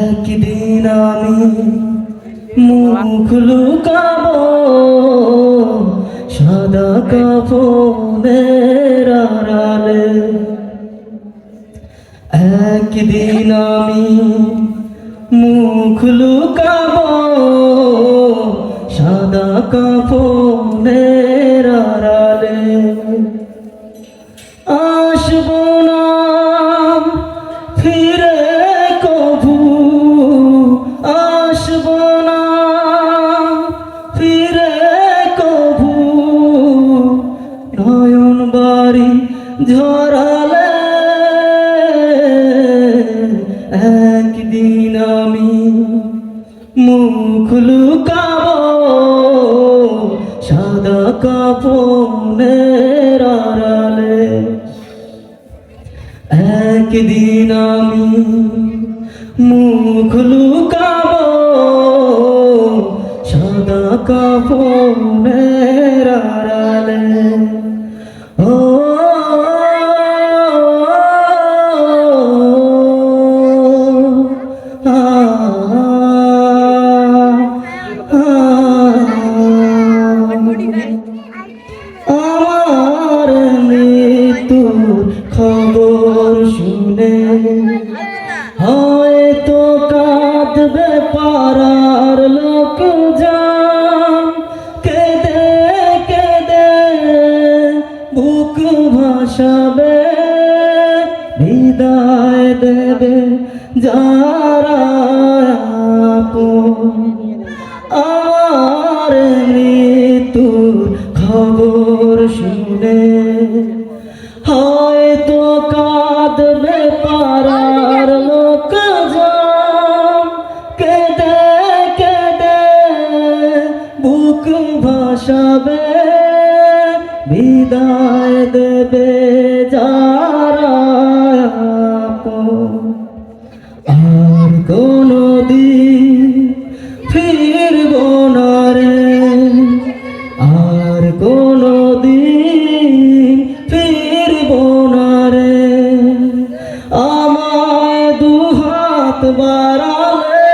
একদিন আমি মুখ লুকাবো সাদা কাফনের আড়ালে। একদিন আমি মুখ লুকাবো সাদা কাফনের আড়ালে। আসবো না ফিরে কভু, আসবো না ফিরে কভু, নয়ন বাড়ি ঝরালে। একদিন আমি মুখ লুকাবো সাদা কাফনের আড়ালে। একদিন আমি মুখ লুকাবো সাদা কাফনের আড়ালে। ও আমার মৃত্যুর খবর শুনে হয়তো কাঁদবে পাড়ার লোকজন। কেঁদে কেঁদে বুক ভাসাবে, বিদায় দেবে যারা আপন। আমার মৃত্যুর খবর শুনে হয়তো কাঁদবে পাড়ার লোকজন। কেঁদে কেঁদে বুক ভাসাবে, বিদায় দেবে যারা আপন। আর কোনদিন ফিরবো না রে, আর কোনদিন ফিরবো না রে। আমায় দুহাত বাড়ালে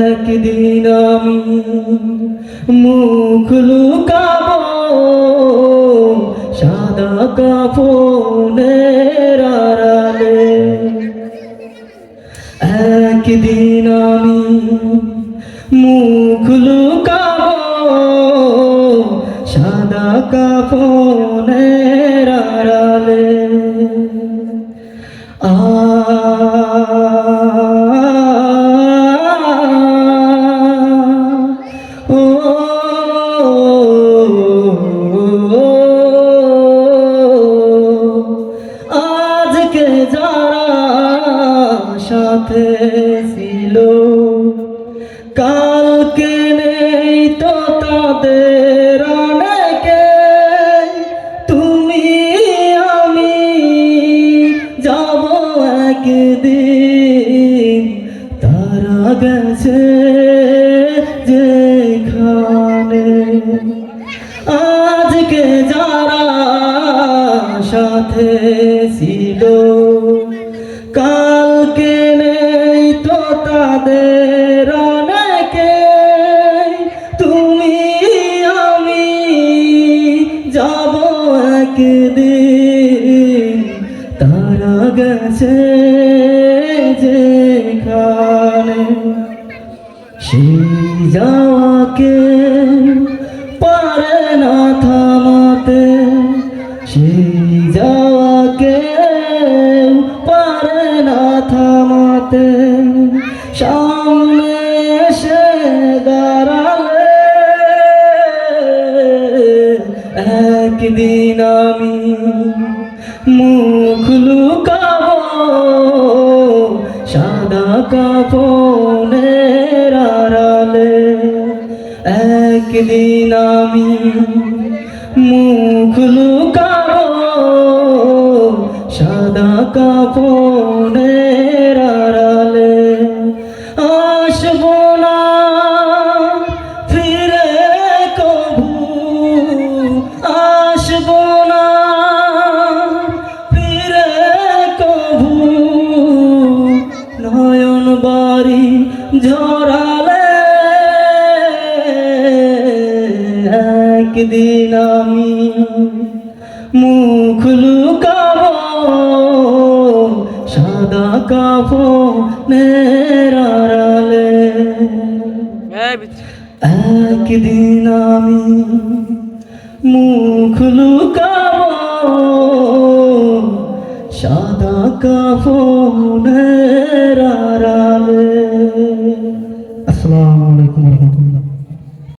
একদিন আমি মুখ লুকাবো সাদা কাফনের আড়ালে। একদিন আমি মুখ লুকাবো সাদা কাফনের আড়ালে। আজকে যারা সাথে ছিল কালকে নেই তো তাদের অনেকে। তুমি আমি যাব একদিন, তারা গেছে যেখানে। আজকে যারা সাথে ছিল কালকে নেই তো তাদের অনেকে। তুমি আমি যাব একদিন, তারা গেছে যেখানে। সেই যাওয়াকে পারে না থামাতে, সেই যাওয়াকে পারে না থামাতে। সামনে এসে দাঁড়ালে একদিন আমি মুখ লুকাবো সাদা কাফনে একদিন আমি মুখ লুকাবো সাদা কাপড়ের আড়ালে, আসবো না ফিরে কভু, আসবো না ফিরে কভু, নয়ন বাড়ি ঝরালে একদিন আমি মুখ লুকাবো সাদা কাপড়ের আড়ালে, একদিন আমি মুখ লুকাবো সাদা কাপড়ের আড়ালে। আসসালামু আলাইকুম ওয়া রাহমাতুল্লাহ।